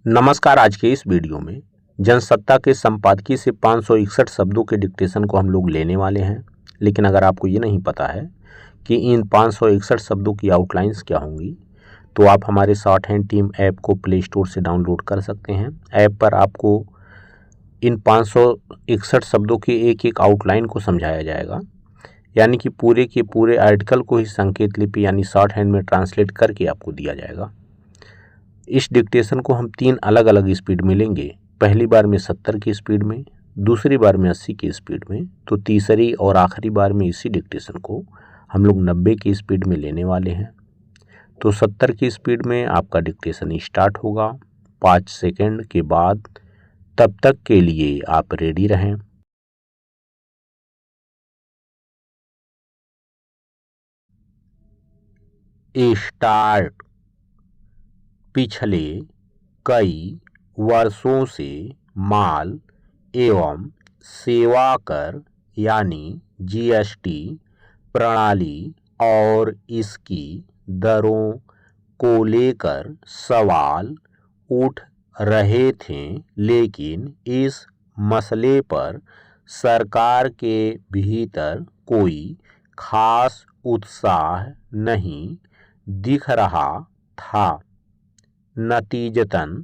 नमस्कार। आज के इस वीडियो में जनसत्ता के संपादकीय से 561 शब्दों के डिक्टेशन को हम लोग लेने वाले हैं। लेकिन अगर आपको ये नहीं पता है कि इन 561 शब्दों की आउटलाइंस क्या होंगी, तो आप हमारे शॉर्ट हैंड टीम ऐप को प्ले स्टोर से डाउनलोड कर सकते हैं। ऐप पर आपको इन 561 शब्दों की एक एक आउटलाइन को समझाया जाएगा, यानी कि पूरे के पूरे आर्टिकल को ही संकेत लिपि यानी शॉर्ट हैंड में ट्रांसलेट करके आपको दिया जाएगा। इस डिक्टेशन को हम 3 अलग अलग स्पीड में लेंगे। पहली बार में 70 की स्पीड में, दूसरी बार में 80 की स्पीड में, तो तीसरी और आखिरी बार में इसी डिक्टेशन को हम लोग 90 की स्पीड में लेने वाले हैं। तो 70 की स्पीड में आपका डिक्टेशन स्टार्ट होगा 5 सेकंड के बाद। तब तक के लिए आप रेडी रहें। स्टार्ट। पिछले कई वर्षों से माल एवं सेवा कर यानी जीएसटी प्रणाली और इसकी दरों को लेकर सवाल उठ रहे थे, लेकिन इस मसले पर सरकार के भीतर कोई खास उत्साह नहीं दिख रहा था। नतीजतन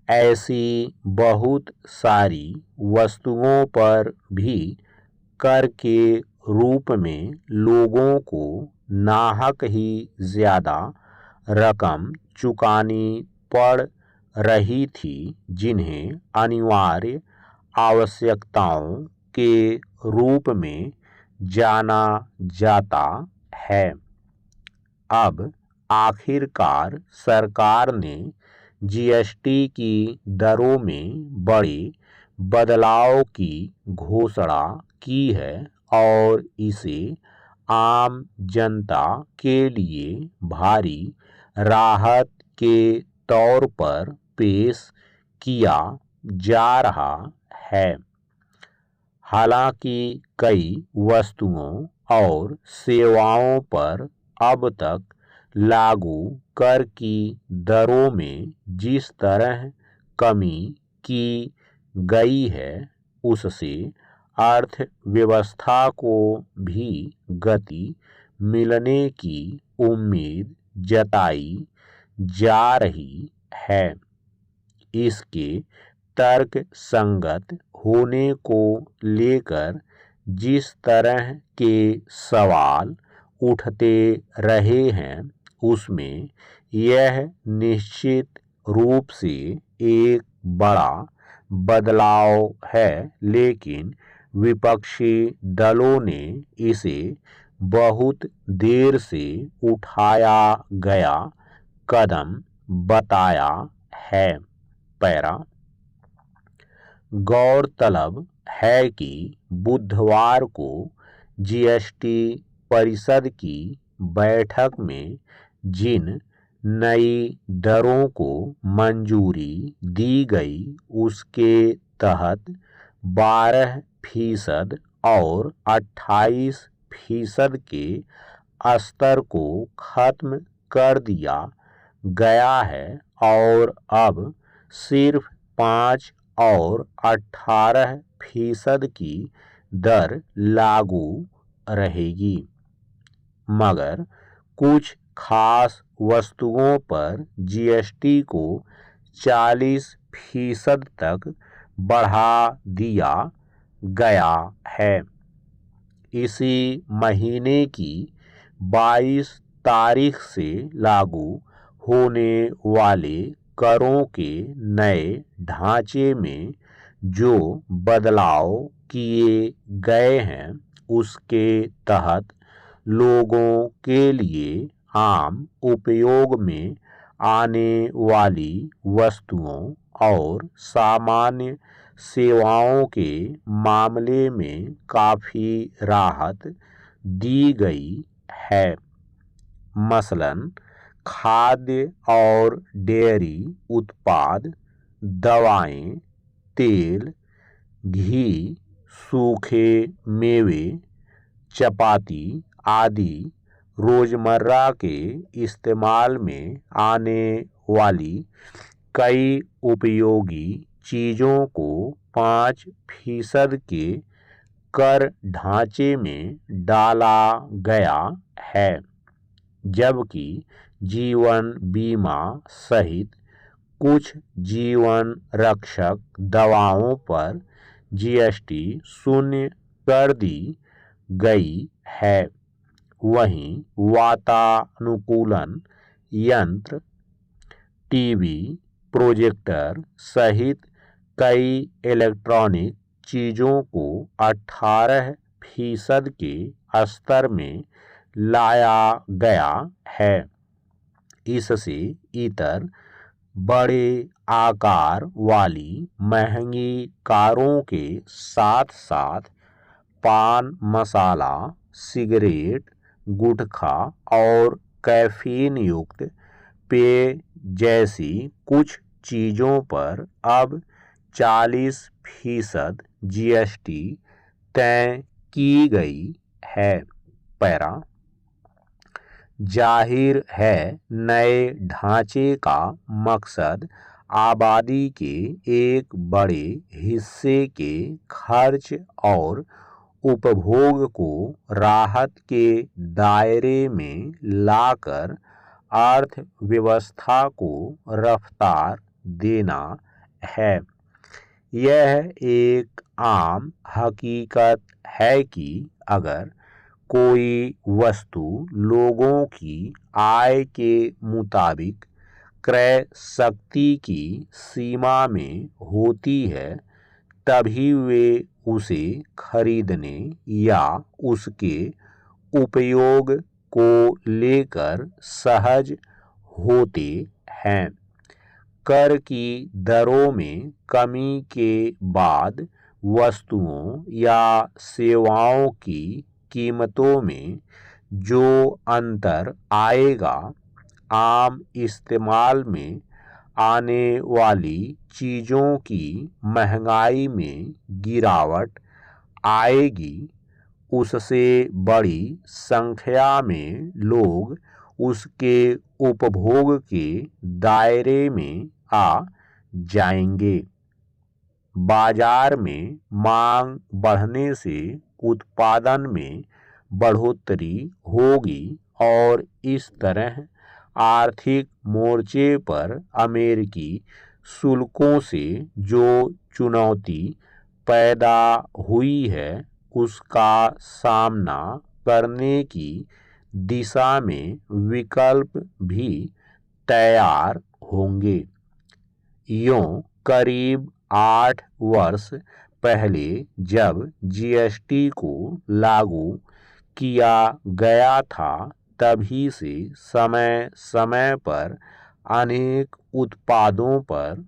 ऐसी बहुत सारी वस्तुओं पर भी कर के रूप में लोगों को नाहक ही ज़्यादा रकम चुकानी पड़ रही थी, जिन्हें अनिवार्य आवश्यकताओं के रूप में जाना जाता है। अब आखिरकार सरकार ने जीएसटी की दरों में बड़े बदलाव की घोषणा की है और इसे आम जनता के लिए भारी राहत के तौर पर पेश किया जा रहा है। हालांकि कई वस्तुओं और सेवाओं पर अब तक लागू कर की दरों में जिस तरह कमी की गई है, उससे अर्थव्यवस्था को भी गति मिलने की उम्मीद जताई जा रही है। इसके तर्क संगत होने को लेकर जिस तरह के सवाल उठते रहे हैं, उसमें यह निश्चित रूप से एक बड़ा बदलाव है, लेकिन विपक्षी दलों ने इसे बहुत देर से उठाया गया कदम बताया है। पैरा। गौरतलब है कि बुधवार को जीएसटी परिषद की बैठक में जिन नई दरों को मंजूरी दी गई, उसके तहत 12% और 28% के स्तर को खत्म कर दिया गया है और अब सिर्फ 5 और 18% की दर लागू रहेगी। मगर कुछ खास वस्तुओं पर जीएसटी को 40% तक बढ़ा दिया गया है। इसी महीने की 22 तारीख से लागू होने वाले करों के नए ढांचे में जो बदलाव किए गए हैं, उसके तहत लोगों के लिए आम उपयोग में आने वाली वस्तुओं और सामान्य सेवाओं के मामले में काफ़ी राहत दी गई है। मसलन खाद्य और डेयरी उत्पाद, दवाएं, तेल, घी, सूखे मेवे, चपाती आदि रोज़मर्रा के इस्तेमाल में आने वाली कई उपयोगी चीज़ों को 5% के कर ढांचे में डाला गया है, जबकि जीवन बीमा सहित कुछ जीवन रक्षक दवाओं पर जीएसटी शून्य कर दी गई है। वहीं वातानुकूलन यंत्र, टीवी, प्रोजेक्टर सहित कई इलेक्ट्रॉनिक चीज़ों को 18% के स्तर में लाया गया है। इससे इतर बड़े आकार वाली महंगी कारों के साथ साथ पान मसाला, सिगरेट, गुटखा और कैफीन युक्त पेय जैसी कुछ चीज़ों पर अब 40% जीएसटी तय की गई है। पैरा जाहिर है नए ढांचे का मकसद आबादी के एक बड़े हिस्से के खर्च और उपभोग को राहत के दायरे में लाकर अर्थव्यवस्था को रफ्तार देना है। यह एक आम हकीकत है कि अगर कोई वस्तु लोगों की आय के मुताबिक क्रय शक्ति की सीमा में होती है, तभी वे उसे खरीदने या उसके उपयोग को लेकर सहज होते हैं। कर की दरों में कमी के बाद वस्तुओं या सेवाओं की कीमतों में जो अंतर आएगा, आम इस्तेमाल में आने वाली चीज़ों की महंगाई में गिरावट आएगी। उससे बड़ी संख्या में लोग उसके उपभोग के दायरे में आ जाएंगे। बाजार में मांग बढ़ने से उत्पादन में बढ़ोतरी होगी और इस तरह आर्थिक मोर्चे पर अमेरिकी शुल्कों से जो चुनौती पैदा हुई है, उसका सामना करने की दिशा में विकल्प भी तैयार होंगे। यूं करीब 8 वर्ष पहले जब जीएसटी को लागू किया गया था, तभी से समय समय पर अनेक उत्पादों पर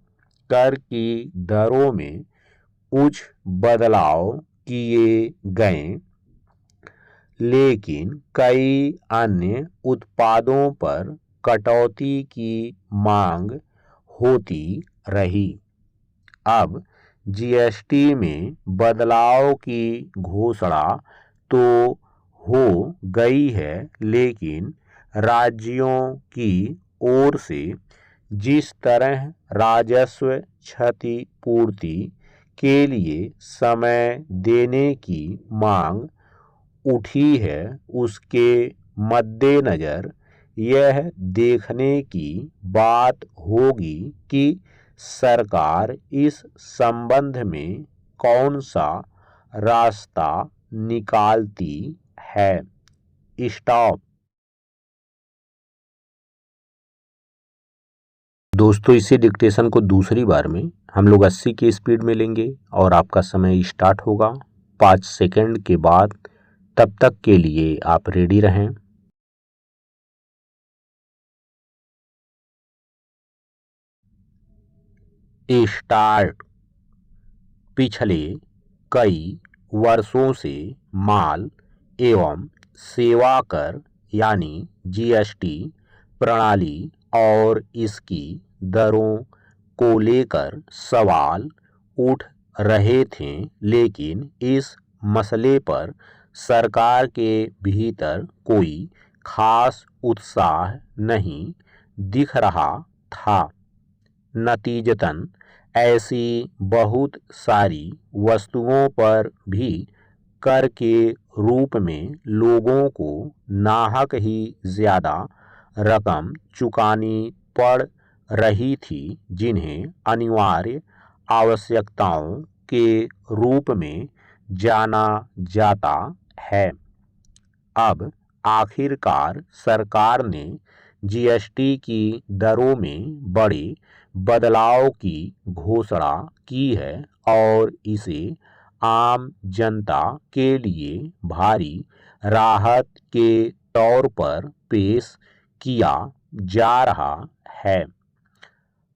कर की दरों में कुछ बदलाव किए गए, लेकिन कई अन्य उत्पादों पर कटौती की मांग होती रही। अब जीएसटी में बदलाव की घोषणा तो हो गई है, लेकिन राज्यों की ओर से जिस तरह राजस्व क्षतिपूर्ति के लिए समय देने की मांग उठी है, उसके मद्देनज़र यह देखने की बात होगी कि सरकार इस संबंध में कौन सा रास्ता निकालती है। स्टॉप। दोस्तों, इसी डिक्टेशन को दूसरी बार में हम लोग 80 की स्पीड में लेंगे और आपका समय स्टार्ट होगा 5 सेकंड के बाद। तब तक के लिए आप रेडी रहें। स्टार्ट। पिछले कई वर्षों से माल एवं सेवा कर यानी जीएसटी प्रणाली और इसकी दरों को लेकर सवाल उठ रहे थे, लेकिन इस मसले पर सरकार के भीतर कोई खास उत्साह नहीं दिख रहा था। नतीजतन ऐसी बहुत सारी वस्तुओं पर भी कर के रूप में लोगों को नाहक ही ज़्यादा रकम चुकानी पड़ रही थी, जिन्हें अनिवार्य आवश्यकताओं के रूप में जाना जाता है। अब आखिरकार सरकार ने जीएसटी की दरों में बड़े बदलाव की घोषणा की है और इसे आम जनता के लिए भारी राहत के तौर पर पेश किया जा रहा है।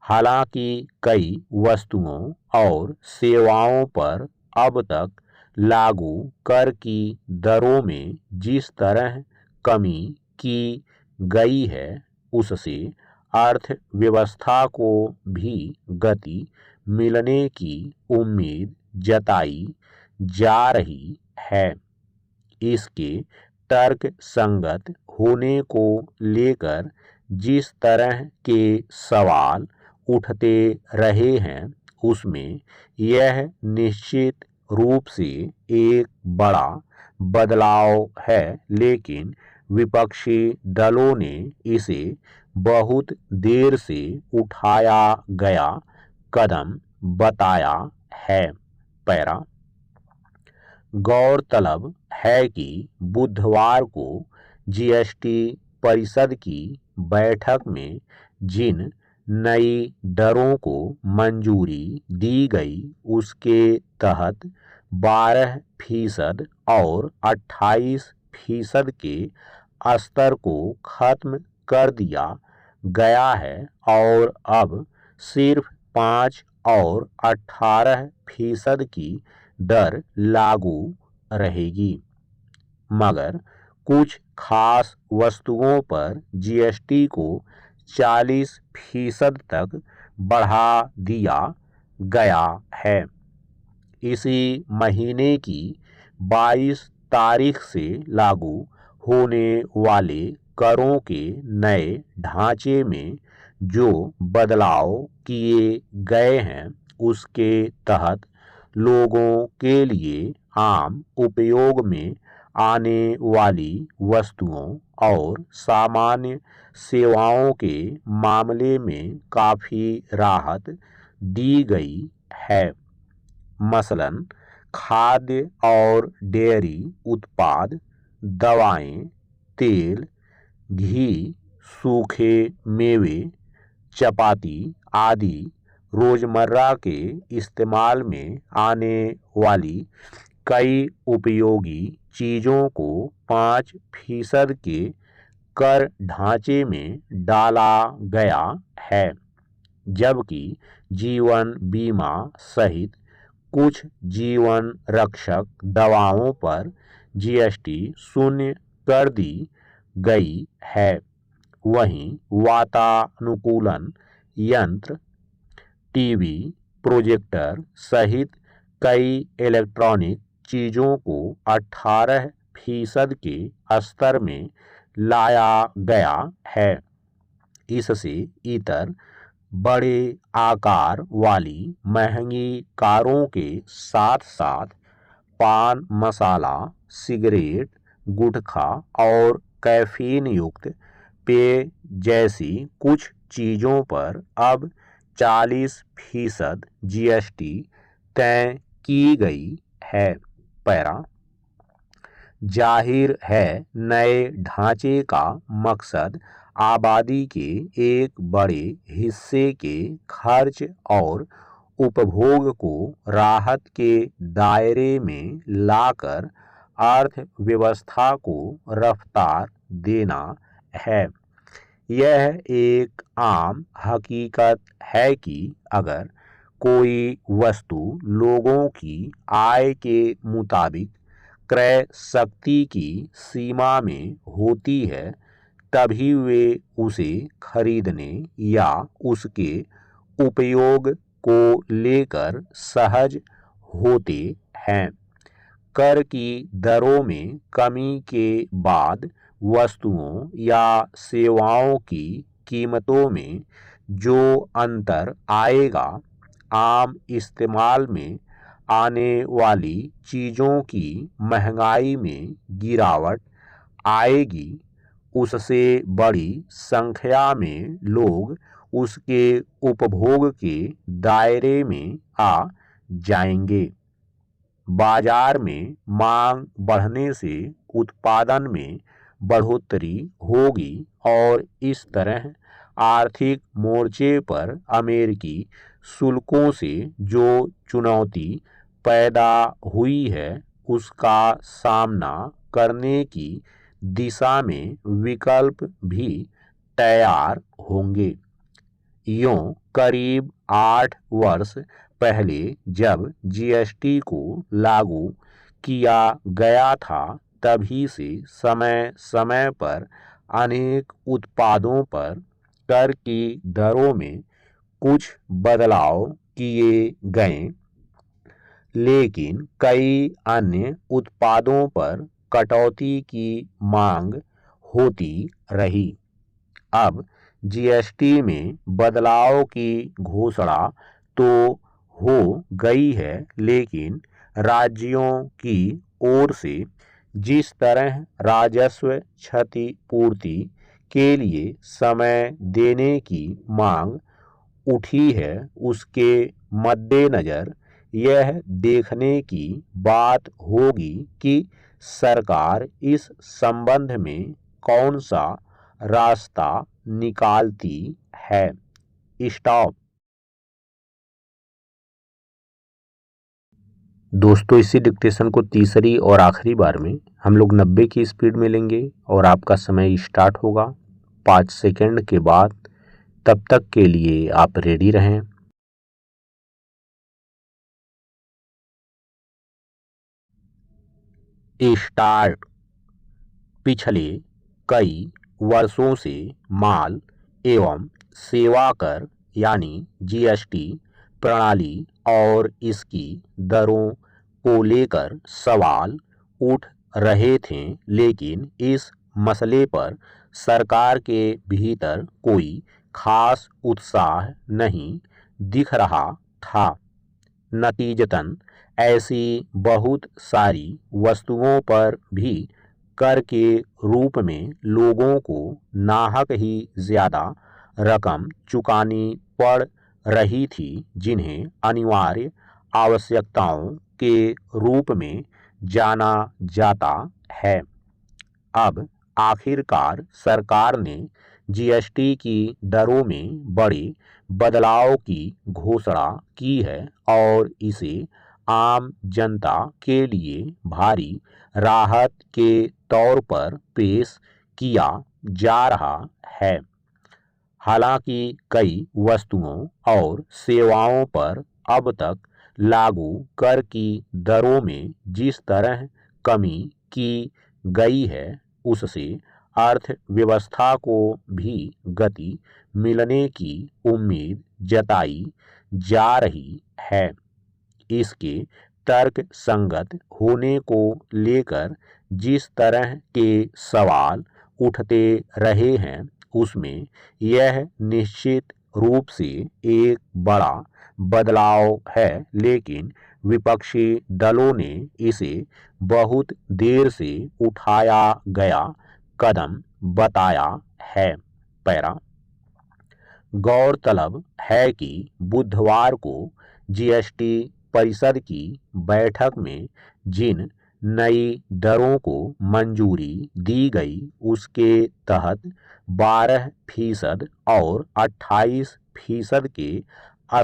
हालांकि कई वस्तुओं और सेवाओं पर अब तक लागू कर की दरों में जिस तरह कमी की गई है, उससे अर्थव्यवस्था को भी गति मिलने की उम्मीद जताई जा रही है। इसके तर्क संगत होने को लेकर जिस तरह के सवाल उठते रहे हैं, उसमें यह निश्चित रूप से एक बड़ा बदलाव है, लेकिन विपक्षी दलों ने इसे बहुत देर से उठाया गया कदम बताया है। पैरा गौरतलब है कि बुधवार को जीएसटी परिषद की बैठक में जिन नई दरों को मंजूरी दी गई, उसके तहत 12% और 28% के स्तर को खत्म कर दिया गया है और अब सिर्फ 5 और 18% की दर लागू रहेगी। मगर कुछ खास वस्तुओं पर जीएसटी को 40% तक बढ़ा दिया गया है। इसी महीने की 22 तारीख से लागू होने वाले करों के नए ढांचे में जो बदलाव किए गए हैं, उसके तहत लोगों के लिए आम उपयोग में आने वाली वस्तुओं और सामान्य सेवाओं के मामले में काफ़ी राहत दी गई है। मसलन खाद्य और डेयरी उत्पाद, दवाएं, तेल, घी, सूखे मेवे, चपाती आदि रोज़मर्रा के इस्तेमाल में आने वाली कई उपयोगी चीज़ों को 5% के कर ढांचे में डाला गया है, जबकि जीवन बीमा सहित कुछ जीवन रक्षक दवाओं पर जीएसटी शून्य कर दी गई है। वहीं वातानुकूलन यंत्र, टीवी, प्रोजेक्टर सहित कई इलेक्ट्रॉनिक चीज़ों को 18% के स्तर में लाया गया है। इससे इतर बड़े आकार वाली महंगी कारों के साथ साथ पान मसाला, सिगरेट, गुटखा और कैफीन युक्त पेय जैसी कुछ चीज़ों पर अब 40% जीएसटी तय की गई है। पैरा जाहिर है, नए ढांचे का मकसद आबादी के एक बड़े हिस्से के खर्च और उपभोग को राहत के दायरे में लाकर अर्थव्यवस्था को रफ्तार देना है। यह एक आम हकीकत है कि अगर कोई वस्तु लोगों की आय के मुताबिक क्रय शक्ति की सीमा में होती है, तभी वे उसे खरीदने या उसके उपयोग को लेकर सहज होते हैं। कर की दरों में कमी के बाद वस्तुओं या सेवाओं की कीमतों में जो अंतर आएगा, आम इस्तेमाल में आने वाली चीज़ों की महंगाई में गिरावट आएगी, उससे बड़ी संख्या में लोग उसके उपभोग के दायरे में आ जाएंगे। बाजार में मांग बढ़ने से उत्पादन में बढ़ोतरी होगी और इस तरह आर्थिक मोर्चे पर अमेरिकी शुल्कों से जो चुनौती पैदा हुई है, उसका सामना करने की दिशा में विकल्प भी तैयार होंगे। यूं करीब 8 वर्ष पहले जब जीएसटी को लागू किया गया था, तभी से समय समय पर अनेक उत्पादों पर कर की दरों में कुछ बदलाव किए गए, लेकिन कई अन्य उत्पादों पर कटौती की मांग होती रही। अब जीएसटी में बदलाव की घोषणा तो हो गई है, लेकिन राज्यों की ओर से जिस तरह राजस्व क्षतिपूर्ति के लिए समय देने की मांग उठी है, उसके मद्देनज़र यह देखने की बात होगी कि सरकार इस संबंध में कौन सा रास्ता निकालती है। स्टॉप। दोस्तों, इसी डिक्टेशन को तीसरी और आखिरी बार में हम लोग 90 की स्पीड में लेंगे और आपका समय स्टार्ट होगा 5 सेकंड के बाद। तब तक के लिए आप रेडी रहें। स्टार्ट। पिछले कई वर्षों से माल एवं सेवा कर यानी जीएसटी प्रणाली और इसकी दरों को लेकर सवाल उठ रहे थे, लेकिन इस मसले पर सरकार के भीतर कोई खास उत्साह नहीं दिख रहा था। नतीजतन ऐसी बहुत सारी वस्तुओं पर भी कर के रूप में लोगों को नाहक ही ज़्यादा रकम चुकानी पड़ रही थी, जिन्हें अनिवार्य आवश्यकताओं के रूप में जाना जाता है। अब आखिरकार सरकार ने जीएसटी की दरों में बड़े बदलाव की घोषणा की है और इसे आम जनता के लिए भारी राहत के तौर पर पेश किया जा रहा है। हालांकि कई वस्तुओं और सेवाओं पर अब तक लागू कर की दरों में जिस तरह कमी की गई है, उससे अर्थव्यवस्था को भी गति मिलने की उम्मीद जताई जा रही है। इसके तर्क संगत होने को लेकर जिस तरह के सवाल उठते रहे हैं, उसमें यह निश्चित रूप से एक बड़ा बदलाव है, लेकिन विपक्षी दलों ने इसे बहुत देर से उठाया गया कदम बताया है। पैरा। गौरतलब है कि बुधवार को जीएसटी परिषद की बैठक में जिन नई दरों को मंजूरी दी गई, उसके तहत 12% और 28% के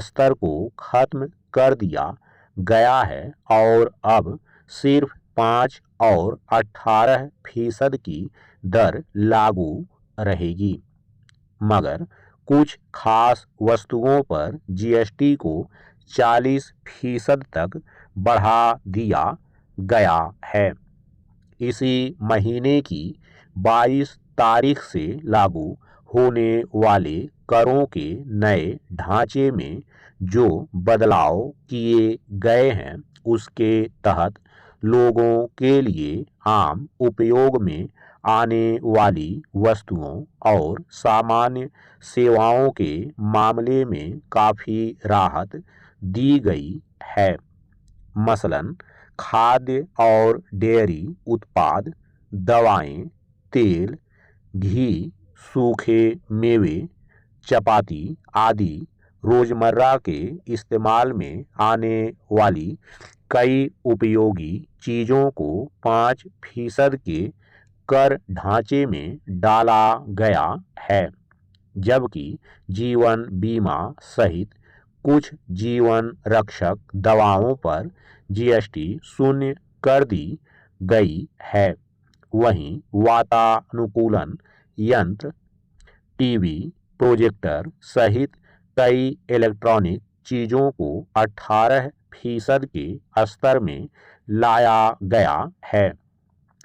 स्तर को खत्म कर दिया गया है और अब सिर्फ 5 और 18% की दर लागू रहेगी। मगर कुछ खास वस्तुओं पर जीएसटी को 40% तक बढ़ा दिया गया है। इसी महीने की 22 तारीख से लागू होने वाले करों के नए ढांचे में जो बदलाव किए गए हैं, उसके तहत लोगों के लिए आम उपयोग में आने वाली वस्तुओं और सामान्य सेवाओं के मामले में काफ़ी राहत दी गई है। मसलन खाद्य और डेयरी उत्पाद, दवाएं, तेल, घी, सूखे मेवे, चपाती आदि रोज़मर्रा के इस्तेमाल में आने वाली कई उपयोगी चीज़ों को 5% के कर ढांचे में डाला गया है, जबकि जीवन बीमा सहित कुछ जीवन रक्षक दवाओं पर जीएसटी शून्य कर दी गई है। वहीं वातानुकूलन यंत्र, टीवी, प्रोजेक्टर सहित कई इलेक्ट्रॉनिक चीज़ों को 18% के स्तर में लाया गया है।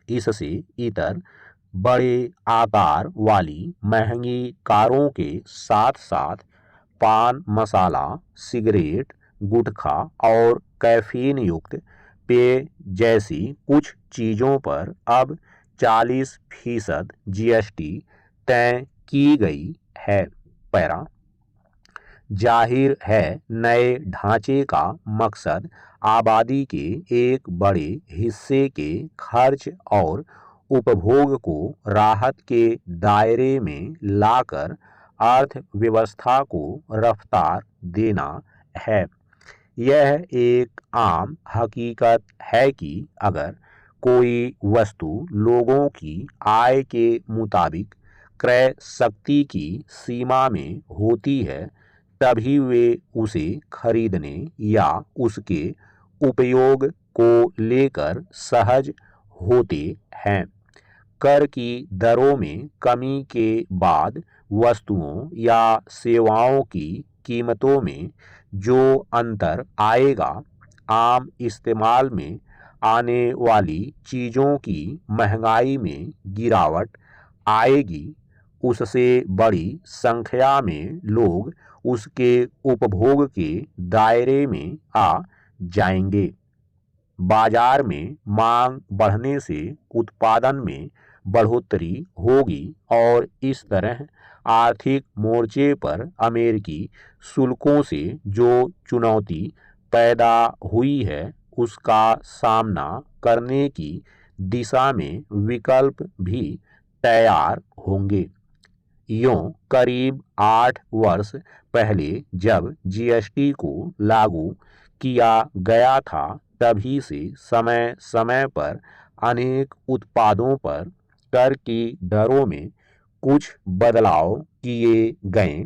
इससे इतर बड़े आकार वाली महंगी कारों के साथ साथ पान मसाला, सिगरेट, गुटखा और कैफीन युक्त पेय जैसी कुछ चीज़ों पर अब 40% जीएसटी तय की गई है। पैरा जाहिर है, नए ढांचे का मकसद आबादी के एक बड़े हिस्से के खर्च और उपभोग को राहत के दायरे में लाकर अर्थव्यवस्था को रफ्तार देना है। यह एक आम हकीकत है कि अगर कोई वस्तु लोगों की आय के मुताबिक क्रय शक्ति की सीमा में होती है, तभी वे उसे खरीदने या उसके उपयोग को लेकर सहज होते हैं। कर की दरों में कमी के बाद वस्तुओं या सेवाओं की कीमतों में जो अंतर आएगा, आम इस्तेमाल में आने वाली चीज़ों की महंगाई में गिरावट आएगी। उससे बड़ी संख्या में लोग उसके उपभोग के दायरे में आ जाएंगे। बाजार में मांग बढ़ने से उत्पादन में बढ़ोतरी होगी और इस तरह आर्थिक मोर्चे पर अमेरिकी शुल्कों से जो चुनौती पैदा हुई है, उसका सामना करने की दिशा में विकल्प भी तैयार होंगे। यूं करीब 8 वर्ष पहले जब जीएसटी को लागू किया गया था, तभी से समय समय पर अनेक उत्पादों पर कर की दरों में कुछ बदलाव किए गए,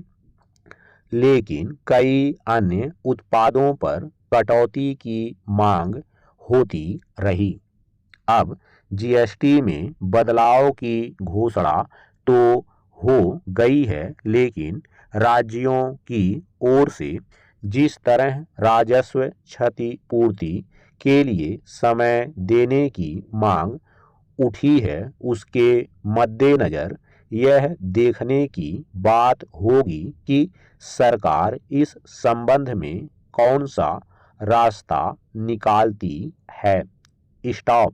लेकिन कई अन्य उत्पादों पर कटौती की मांग होती रही। अब जीएसटी में बदलाव की घोषणा तो हो गई है, लेकिन राज्यों की ओर से जिस तरह राजस्व क्षतिपूर्ति के लिए समय देने की मांग उठी है, उसके मद्देनज़र यह देखने की बात होगी कि सरकार इस संबंध में कौन सा रास्ता निकालती है। स्टॉप।